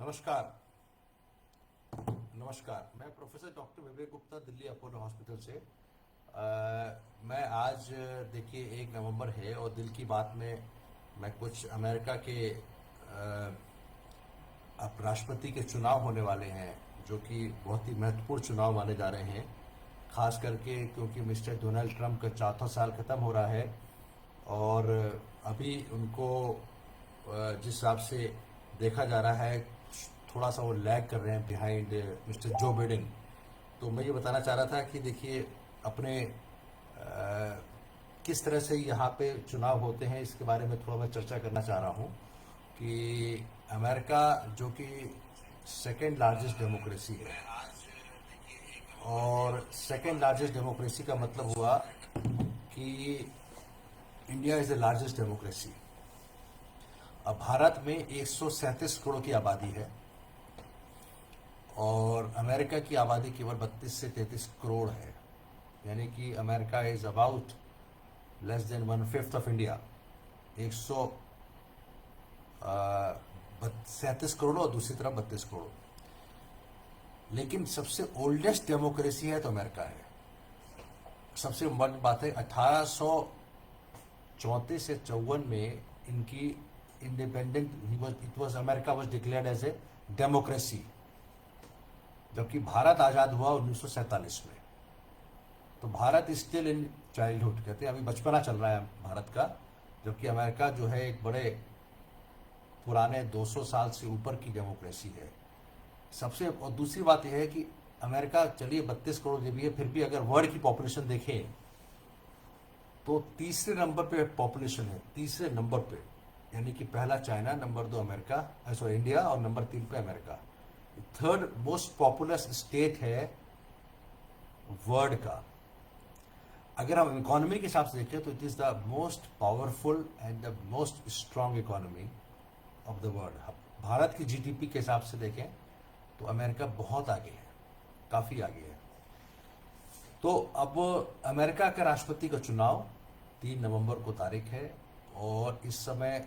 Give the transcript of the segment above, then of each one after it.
नमस्कार। नमस्कार, मैं प्रोफेसर डॉक्टर विवेक गुप्ता, दिल्ली अपोलो हॉस्पिटल से। मैं आज देखिए 1 नवंबर है और दिल की बात में मैं कुछ अमेरिका के अब राष्ट्रपति के चुनाव होने वाले हैं, जो कि बहुत ही महत्वपूर्ण चुनाव माने जा रहे हैं, खास करके क्योंकि मिस्टर डोनाल्ड ट्रंप का चौथा साल खत्म हो रहा है और अभी उनको जिस हिसाब से देखा जा रहा है थोड़ा सा वो लैग कर रहे हैं बिहाइंड मिस्टर जो बिडेन। तो मैं ये बताना चाह रहा था कि देखिए अपने किस तरह से यहाँ पे चुनाव होते हैं इसके बारे में थोड़ा मैं चर्चा करना चाह रहा हूँ कि अमेरिका जो कि सेकेंड लार्जेस्ट डेमोक्रेसी है, और सेकेंड लार्जेस्ट डेमोक्रेसी का मतलब हुआ कि India is the largest democracy. अब भारत में 137 करोड़ की आबादी है और अमेरिका की आबादी केवल 32 से 33 करोड़ है, यानी कि America is about less than 1/5 of India. 137 crore और दूसरी तरफ 32 करोड़। लेकिन सबसे ओल्डेस्ट डेमोक्रेसी है तो अमेरिका है। सबसे बड़ी बात है 1834 से 54 में इनकी independent it was America was declared as a democracy, जबकि भारत आजाद हुआ 1947 में। तो भारत स्टिल इन चाइल्डहुड, कहते हैं अभी बचपना चल रहा है भारत का, जबकि अमेरिका जो है एक बड़े पुराने 200 साल से ऊपर की डेमोक्रेसी है। सबसे और दूसरी बात यह है कि अमेरिका चलिए 32 करोड़ भी है, फिर भी अगर वर्ल्ड की पॉपुलेशन देखें तो तीसरे नंबर पे पॉपुलेशन है, तीसरे नंबर पे, यानी कि पहला China, number 2 America, sorry India, और नंबर 3 पे America. Third most populous state है वर्ल्ड का। अगर हम इकोनॉमी के हिसाब से देखें तो it is the most powerful and the most strong economy of the world. Bharat की जीडीपी के हिसाब से देखें तो अमेरिका बहुत आगे है, काफी आगे है। तो अब अमेरिका का राष्ट्रपति का चुनाव 3 नवंबर को तारीख है और इस समय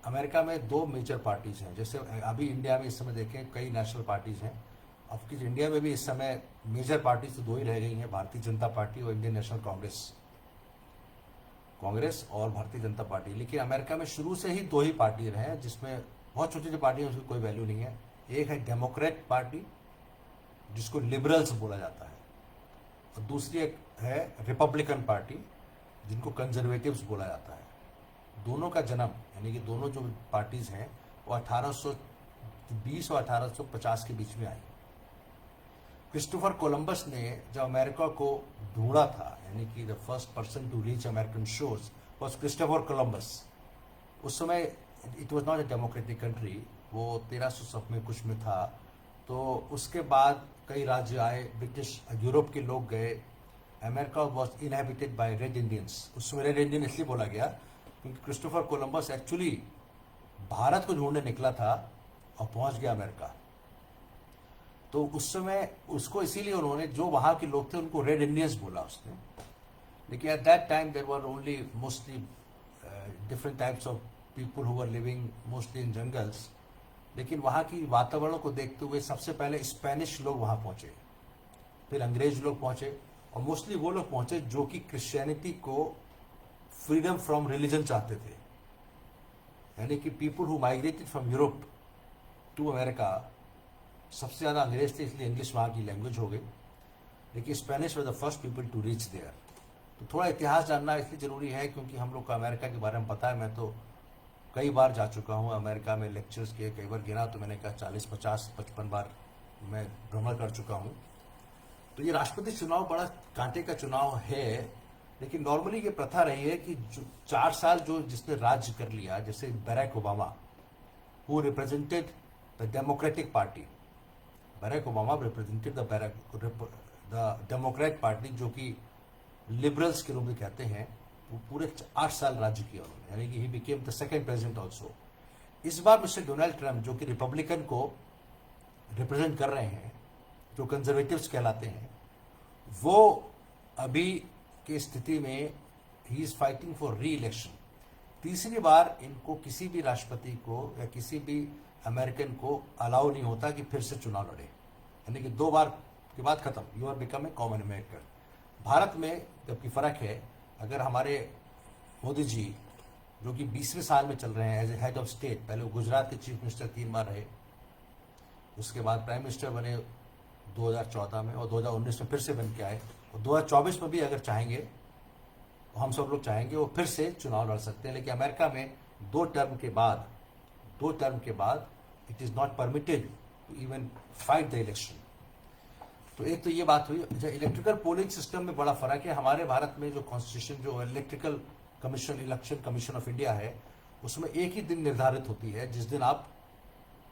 अमेरिका में 2 मेजर पार्टीज हैं। जैसे अभी इंडिया में इस समय देखें कई नेशनल पार्टीज हैं, अब कि इंडिया में भी इस समय मेजर पार्टीज तो 2 ही रह गई हैं, भारतीय जनता पार्टी और इंडियन नेशनल कांग्रेस और भारतीय जनता पार्टी। लेकिन अमेरिका में शुरू से ही 2 ही पार्टी रहे हैं, जिसमें बहुत छोटी छोटी पार्टी है, उसकी कोई वैल्यू नहीं है। एक है डेमोक्रेट पार्टी जिसको लिबरल्स बोला जाता है, और दूसरी एक है रिपब्लिकन पार्टी जिनको कंजर्वेटिव्स बोला जाता है। दोनों का जन्म, यानी कि दोनों जो पार्टीज हैं वो 1820 और 1850 के बीच में आई। क्रिस्टोफर कोलंबस ने जब अमेरिका को ढूंढा था, यानी कि the first person to reach American shores was Christopher Columbus. उस समय it was not a democratic country, वो 1300 में कुछ में था। तो उसके बाद कई राज्य आए, ब्रिटिश यूरोप के लोग गए। America was inhabited bye red Indians. उस समय रेड इंडियन इसलिए बोला गया क्योंकि क्रिस्टोफर कोलंबस एक्चुअली भारत को ढूंढने निकला था और पहुंच गया अमेरिका। तो उस समय उसको इसीलिए उन्होंने, जो वहां के लोग थे उनको रेड इंडियंस बोला उसने। लेकिन at that time there were only mostly different types of people who were living mostly in jungles. लेकिन वहां की वातावरण को देखते हुए सबसे पहले स्पेनिश लोग वहां पहुंचे, फिर अंग्रेज लोग पहुंचे, और मोस्टली वो लोग पहुंचे जो कि क्रिश्चियनिटी को फ्रीडम फ्रॉम रिलीजन चाहते थे। यानी कि people who migrated from Europe to America, सबसे ज्यादा अंग्रेज थे इसलिए इंग्लिश वहां की लैंग्वेज हो गई, लेकिन Spanish were the first people to reach there. तो थोड़ा इतिहास जानना इसलिए जरूरी है क्योंकि हम लोग को अमेरिका के बारे में पता है। मैं तो कई बार जा चुका हूँ अमेरिका में, लेक्चर्स किए, कई बार गिना तो मैंने कहा 40, 50, 55 बार मैं भ्रमण कर चुका हूँ। तो ये राष्ट्रपति चुनाव बड़ा कांटे का चुनाव है, लेकिन नॉर्मली ये प्रथा रही है कि 4 साल जो जिसने राज्य कर लिया, जैसे Barack Obama who represented the democratic party, Barack Obama represented the Democrat party जो कि लिबरल्स के रूप में कहते हैं, वो पूरे 8 साल राज्य किया उन्होंने, यानी कि he became the second president also. इस बार मिस्टर डोनाल्ड ट्रंप जो कि रिपब्लिकन को रिप्रेजेंट कर रहे हैं, जो कंजर्वेटिव्स कहलाते हैं, वो अभी की स्थिति में ही इज फाइटिंग फॉर री इलेक्शन। तीसरी बार इनको किसी भी राष्ट्रपति को या किसी भी अमेरिकन को अलाउ नहीं होता कि फिर से चुनाव लड़े, यानी कि 2 बार के बाद खत्म, you are become a common American. Bharat में जबकि फर्क है, अगर हमारे मोदी जी जो कि 20वें साल में चल रहे हैं as a head of state, पहले वो गुजरात के चीफ मिनिस्टर 3 बार रहे, उसके बाद प्राइम मिनिस्टर बने 2014 में और 2019 में फिर से बन के आए, और 2024 में भी अगर चाहेंगे तो हम सब लोग चाहेंगे वो फिर से चुनाव लड़ सकते हैं। लेकिन अमेरिका में 2 टर्म के बाद it is not permitted to even fight the election. तो एक तो ये बात हुई। इलेक्ट्रिकल पोलिंग सिस्टम में बड़ा फर्क है। हमारे भारत में जो कॉन्स्टिट्यूशन, जो electrical commission, election commission of India है, उसमें एक ही दिन निर्धारित होती है जिस दिन आप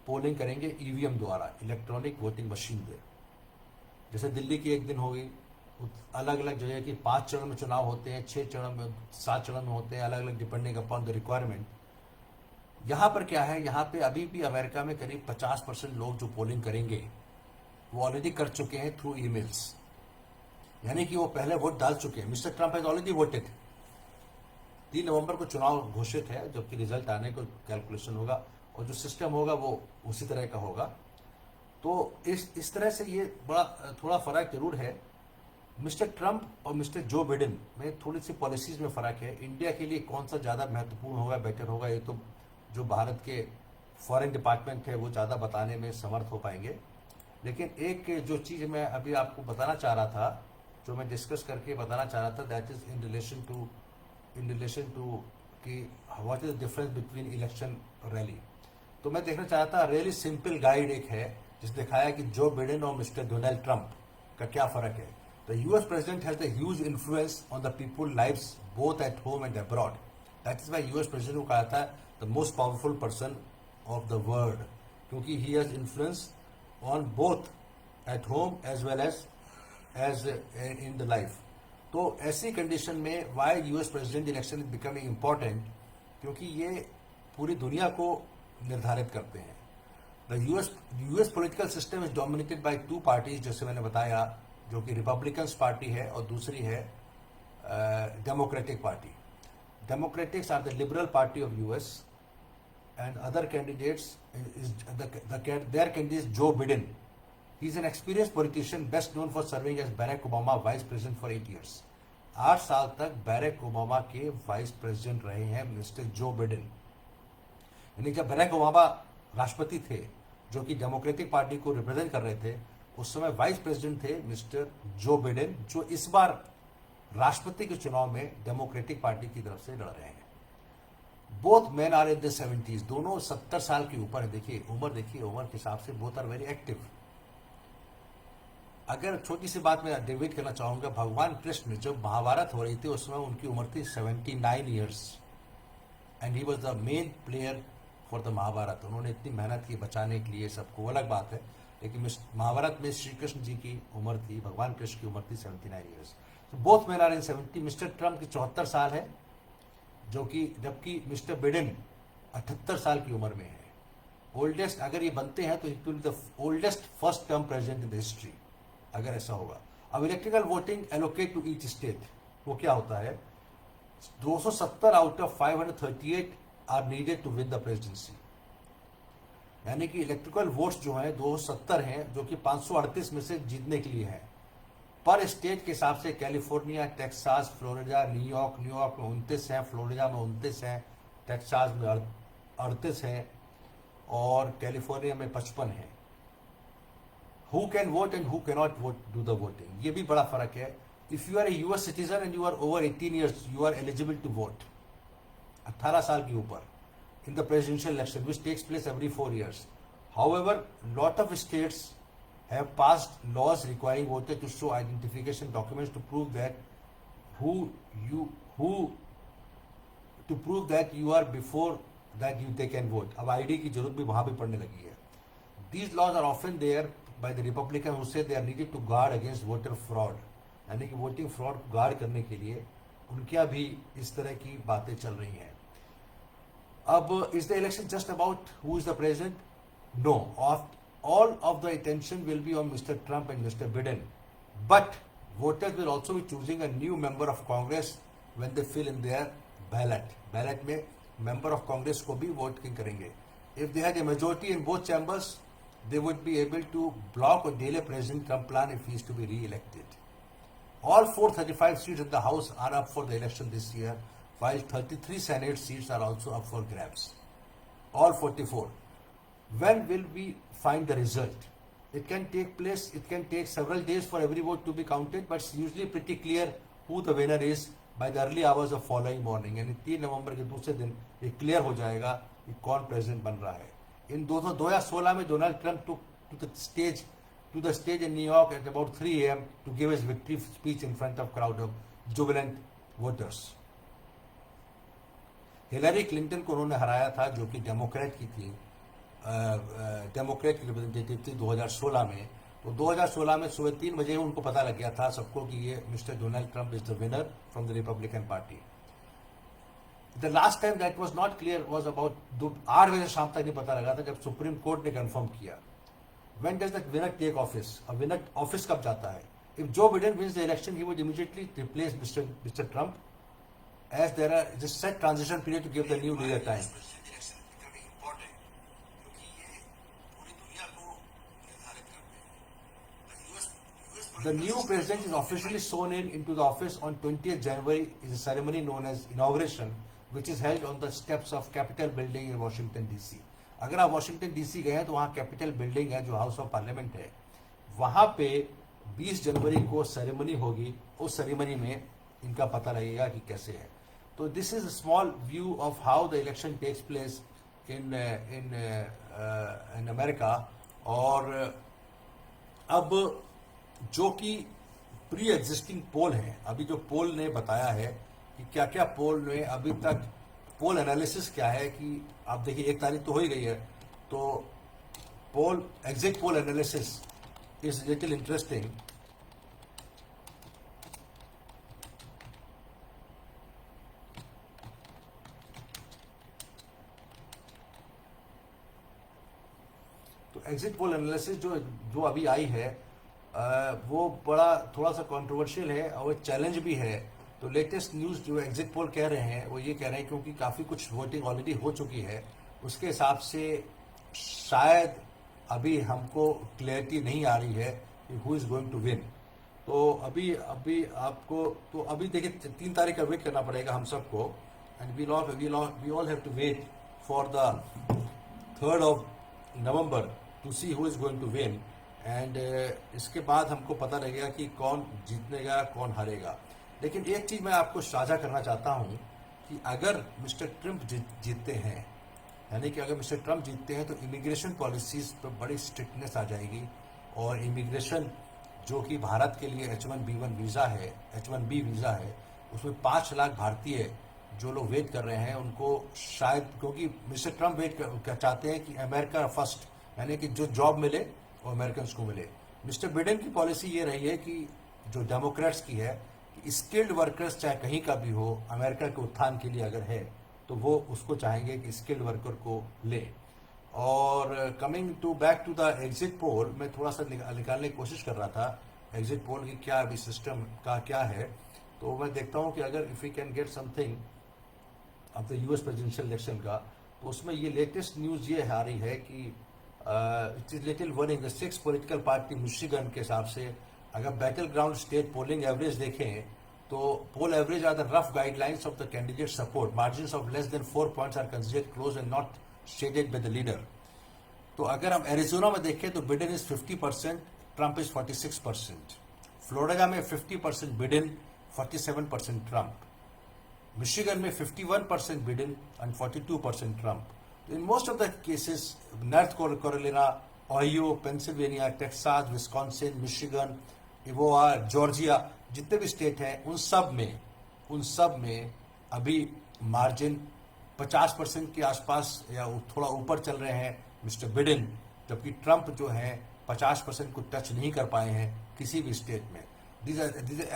पोलिंग करेंगे ईवीएम द्वारा, इलेक्ट्रॉनिक वोटिंग मशीन से। जैसे दिल्ली की एक दिन होगी, अलग अलग जगह की 5 चरण में चुनाव होते हैं, 6 चरण में, 7 चरण में होते हैं, अलग अलग डिपेंडिंग अपॉन द रिक्वायरमेंट। यहाँ पर क्या है, यहाँ पे अभी भी अमेरिका में करीब 50% लोग जो पोलिंग करेंगे वो ऑलरेडी कर चुके हैं थ्रू ईमेल्स, यानी कि वो पहले वोट डाल चुके हैं। Mister Trump has already voted. 3 नवंबर को चुनाव घोषित है, जबकि रिजल्ट आने को कैलकुलेशन होगा और जो सिस्टम होगा वो उसी तरह का होगा। तो इस तरह से ये बड़ा थोड़ा फर्क जरूर है। मिस्टर ट्रंप और मिस्टर जो बिडेन में थोड़ी सी पॉलिसीज में फर्क है। इंडिया के लिए कौन सा ज़्यादा महत्वपूर्ण होगा, बेटर होगा, ये तो जो भारत के फॉरेन डिपार्टमेंट है वो ज़्यादा बताने में समर्थ हो पाएंगे। लेकिन एक जो चीज़ मैं अभी आपको बताना चाह रहा था, जो मैं डिस्कस करके बताना चाह रहा था, that is in relation to कि what is the difference between election और रैली। तो मैं देखना चाह रहा था, रियली सिंपल गाइड एक है जिस दिखाया कि जो बिडेन और मिस्टर डोनाल्ड ट्रंप का क्या फर्क है। The US president has a huge influence on the people lives both at home and abroad. That is why US president को कहा था the most powerful person of the world, क्योंकि he has influence on both at home as well as in the life. तो ऐसी condition में why US president election is becoming important, क्योंकि ये पूरी दुनिया को निर्धारित करते हैं। The US political system is dominated by 2 parties, जैसे मैंने बताया, जो कि रिपब्लिकन्स पार्टी है और दूसरी है Democratic party. Democratics are the liberal party of US and other candidates their candidate Joe Biden. He is an experienced politician, best known for serving as Barack Obama vice president for 8 years. 8 साल तक Barack Obama के vice president रहे हैं mister Joe Biden. यानी जब Barack Obama राष्ट्रपति थे, जो कि डेमोक्रेटिक पार्टी को रिप्रेजेंट कर रहे थे, उस समय वाइस प्रेसिडेंट थे मिस्टर जो बिडेन, जो इस बार राष्ट्रपति के चुनाव में डेमोक्रेटिक पार्टी की तरफ से लड़ रहे हैं। Both man are in the 70s, दोनों 70 साल के ऊपर है। देखिए उम्र के हिसाब से बोथ आर वेरी एक्टिव। अगर छोटी सी बात मैं डिबेट करना चाहूंगा, भगवान कृष्ण जब महाभारत हो रही थी उस समय उनकी उम्र थी 79 years and he was the main player for the Mahabharat. उन्होंने इतनी मेहनत की बचाने के लिए सबको, अलग बात है, लेकिन महाभारत में श्री कृष्ण जी की उम्र थी, भगवान कृष्ण की उम्र थी 79 ईयर्स। तो both man are in 70। Mister Trump की 74 साल है, जो कि जबकि मिस्टर बिडेन 78 साल की उम्र में है। ओल्डेस्ट अगर ये बनते हैं तो it will be the oldest first term president in the history, अगर ऐसा होगा। अब electrical voting allocate to each state, वो क्या होता है, 270 out of 538 are needed to win the presidency. यानी कि इलेक्ट्रिकल वोट्स जो हैं 270 हैं, जो कि 538 में से जीतने के लिए हैं। पर स्टेट के हिसाब से कैलिफोर्निया, टेक्सास, फ्लोरिडा, न्यूयॉर्क में 29 हैं, फ्लोरिडा में 29 हैं, टेक्सास में 38 हैं और कैलिफोर्निया में 55 हैं। Who can vote and who can not vote do the voting, ये भी बड़ा फर्क है। If you are a US citizen and you are over 18 years, you are eligible to vote, 18 साल के ऊपर, in the presidential election which takes place every 4 years. However, lot of states have passed laws requiring voters to show identification documents to prove that you are before that they can vote. अब ID की जरूरत भी वहां भी पड़ने लगी है। These laws are often there by the Republicans who say they are needed to guard against voter fraud. यानी कि वोटिंग फ्रॉड को गार्ड करने के लिए उनके भी इस तरह की बातें चल रही हैं। अब is the election just about who is the president? No, all of the attention will be on Mr. Trump and Mr. Biden. But voters will also be choosing a new member of Congress when they fill in their ballot. Ballot में member of Congress को भी voting करेंगे। if they had a majority in both chambers, they would be able to block or delay President Trump plan if he is to be re-elected. All 435 seats in the House are up for the election this year, while 33 Senate seats are also up for grabs. All 44. When will we find the result? It can take place, it can take several days for every vote to be counted, but it's usually pretty clear who the winner is by the early hours of following morning. यानी 3 नवंबर के दूसरे दिन ये clear हो जाएगा कि कौन president बन रहा है. इन 2016 में Donald Trump took to the stage in New York at about 3 a.m. to give his victory speech in front of crowd of jubilant voters. Hillary Clinton को उन्होंने हराया था, जो कि डेमोक्रेट की थी, डेमोक्रेट की रिप्रेजेंटेटिव थी 2016 में. तो 2016 में सुबह 3 बजे उनको पता लग गया था सबको कि ये mister Donald Trump is the winner from the Republican party. The last time that was not clear was about 8 बजे शाम तक नहीं पता लगा था जब सुप्रीम कोर्ट ने कंफर्म किया. When does that winner take office? A winner office कब जाता है? If Joe Biden wins the election, he would immediately replace Mr. Trump, as there are just set transition period to give the new leader time. The new president is officially sworn into the office on 20th January. Is a ceremony known as inauguration, which is held on the steps of Capitol Building in Washington DC. अगर आप Washington DC गए हैं तो वहाँ capital building है जो house of parliament है. वहाँ पे 20 जनवरी को सेरेमनी होगी. उस सेरेमनी में इनका पता लगेगा कि कैसे है. तो this is a small view of how the election takes place in America. और अब जो कि प्री एग्जिस्टिंग पोल है, अभी जो पोल ने बताया है कि क्या क्या पोल ने अभी तक, पोल एनालिसिस क्या है कि आप देखिए 1 तारीख तो हो ही गई है. तो poll exit poll analysis is little interesting. तो एग्जिट पोल एनालिसिस जो अभी आई है वो बड़ा थोड़ा सा कंट्रोवर्शियल है और चैलेंज भी है. तो लेटेस्ट न्यूज जो एग्जिट पोल कह रहे हैं वो ये कह रहे हैं क्योंकि काफी कुछ वोटिंग ऑलरेडी हो चुकी है, उसके हिसाब से शायद अभी हमको क्लैरिटी नहीं आ रही है कि who is going to win. तो अभी आपको तो अभी देखिए 3 तारीख का वेट करना पड़ेगा हम सबको. And we all have to wait for the 3rd of November to see who is going to win. And इसके बाद हमको पता लगेगा कि कौन जीतनेगा कौन हारेगा. लेकिन एक चीज मैं आपको साझा करना चाहता हूं कि अगर मिस्टर ट्रंप जीतते हैं, यानी कि अगर मिस्टर ट्रंप जीतते हैं तो इमिग्रेशन पॉलिसीज पर बड़ी स्ट्रिक्टनेस आ जाएगी. और इमिग्रेशन जो कि भारत के लिए H1B1 वीज़ा है, H1B वीज़ा है, उसमें 5 लाख भारतीय जो लोग वेट कर रहे हैं उनको शायद, क्योंकि मिस्टर ट्रंप चाहते हैं कि अमेरिका फर्स्ट, यानी कि जो जॉब मिले वो अमेरिकन को मिले. मिस्टर बिडेन की पॉलिसी ये रही है कि जो डेमोक्रेट्स की है, स्किल्ड वर्कर्स चाहे कहीं का भी हो, अमेरिका के उत्थान के लिए अगर है तो वो उसको चाहेंगे कि स्किल्ड वर्कर को ले. और coming to back to the exit poll, मैं थोड़ा सा निकालने की कोशिश कर रहा था एग्जिट पोल की क्या अभी सिस्टम का क्या है. तो मैं देखता हूं कि अगर if you can get something of the US presidential election का, तो उसमें ये लेटेस्ट न्यूज ये आ रही है कि it is little worrying. The 6 political party Michigan के हिसाब से अगर battle ground state polling average देखें तो poll average are the rough guidelines of the candidate support. Margin of less than 4 points are considered close and not shaded by the leader. तो अगर हम Arizona में देखें तो Biden is 50%, Trump is 46%. Florida में 50% Biden, 47% Trump. Michigan में 51% Biden and 42% Trump. In most of the cases North Carolina, Ohio, Pennsylvania, Texas, Wisconsin, Michigan, Iowa, Georgia, जितने भी स्टेट हैं उन सब में अभी मार्जिन 50% के आसपास या थोड़ा ऊपर चल रहे हैं मिस्टर बिडेन, जबकि ट्रंप जो है 50% को टच नहीं कर पाए हैं किसी भी स्टेट में. These are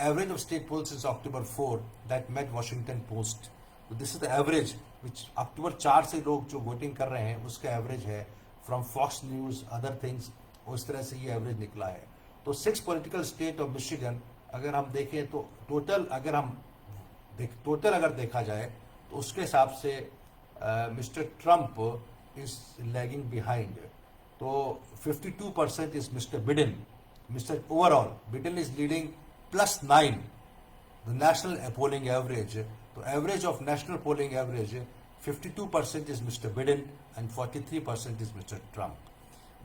average of state polls since October 4 that met Washington Post. So this is the average which अक्टूबर 4 से लोग जो वोटिंग कर रहे हैं उसका एवरेज है from Fox News other things. उस तरह से ये एवरेज निकला है. तो 6 पॉलिटिकल स्टेट ऑफ मिशिगन अगर हम देखें तो टोटल अगर देखा जाए तो उसके हिसाब से mister Trump is lagging behind. So 52% is Mr. Biden. Mr. Overall, Biden is leading +9. The national polling average, the average of national polling average, 52% is Mr. Biden and 43% is Mr. Trump.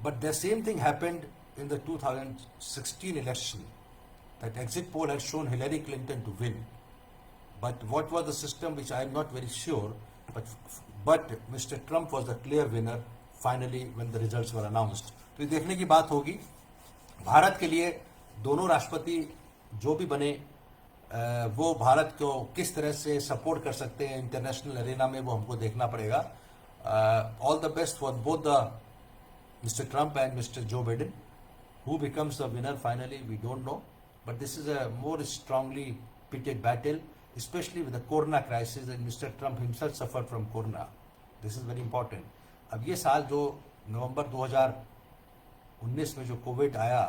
But the same thing happened in the 2016 election. That exit poll had shown Hillary Clinton to win. But what was the system, which I am not very sure, but Mr. Trump was the clear winner finally when the results were announced. तो ये देखने की बात होगी भारत के लिए दोनों राष्ट्रपति जो भी बने वो भारत को किस तरह से सपोर्ट कर सकते हैं इंटरनेशनल अरेना में, वो हमको देखना पड़ेगा. All the best for both the Mr. Trump and Mr. Joe Biden. Who becomes the winner finally, we don't know. But this is a more strongly pitted battle, especially with the corona crisis, and Mr. Trump himself suffered from corona. This is very important. अब ये साल जो नवंबर 2019 में जो Covid आया,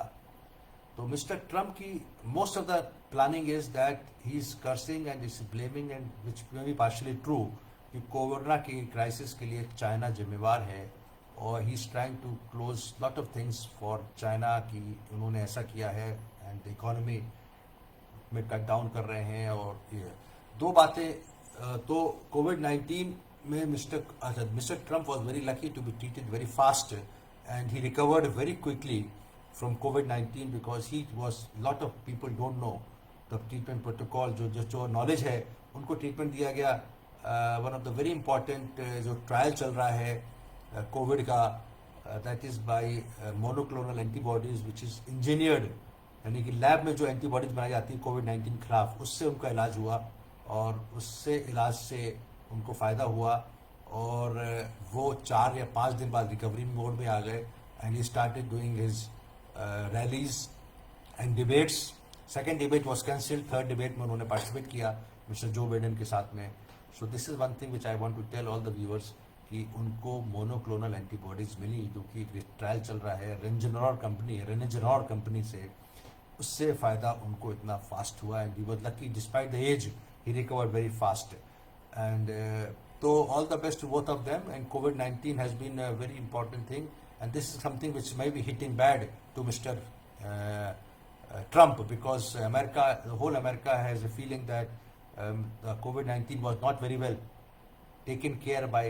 तो mister Trump की most of the planning is that he is cursing and is blaming, and which may be partially true, कि कोरोना की क्राइसिस के लिए चाइना जिम्मेवार है और he is trying to close lot of things for China, कि उन्होंने ऐसा किया है एंड इकोनॉमी में कट डाउन कर रहे हैं. और ये दो बातें, तो कोविड-19 में mister Trump was very lucky to be treated very fast and he recovered very quickly from COVID-19 because he was, lot of people don't know the treatment protocol. जो knowledge है उनको treatment दिया गया. One of the very important जो trial चल रहा है Covid का, that is by monoclonal antibodies which is engineered, यानी कि लैब में जो एंटीबॉडीज बनाई जाती है कोविड-19 के खिलाफ, उससे उनका इलाज हुआ और उससे इलाज से उनको फ़ायदा हुआ और वो 4 या 5 दिन बाद रिकवरी मोड में आ गए and he started doing his rallies and debates. Second debate was cancelled, third debate में उन्होंने पार्टिसिपेट किया मिस्टर जो बाइडेन के साथ में. So this is one thing which I want to tell all the viewers कि उनको monoclonal antibodies मिली, क्योंकि trial चल रहा है रेनिजनॉर कंपनी से, उससे फ़ायदा उनको इतना फास्ट हुआ and he was lucky despite the age he recovered very fast. And तो all the best to both of them. And कोविड-19 has been a very important thing. And this is something which may be hitting bad to Mr. Trump, because the whole America has a feeling that the COVID-19 was not very well taken care by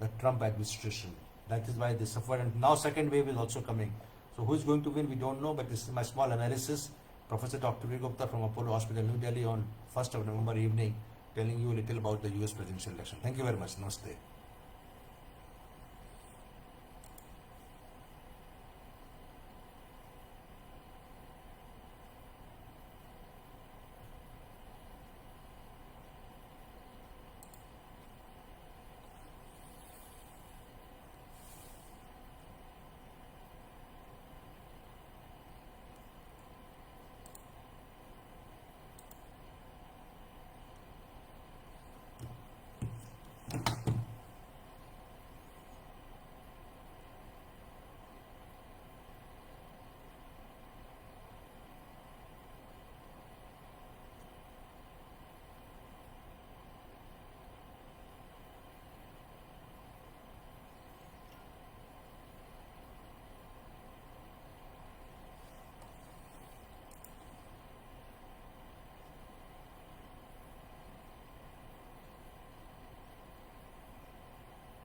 the Trump administration. That is why they suffered, and now second wave is also coming. So who is going to win, we don't know, but this is my small analysis. Professor Dr. V. Gupta from Apollo Hospital, New Delhi on 1st of November evening, telling you a little about the US presidential election. Thank you very much. Namaste.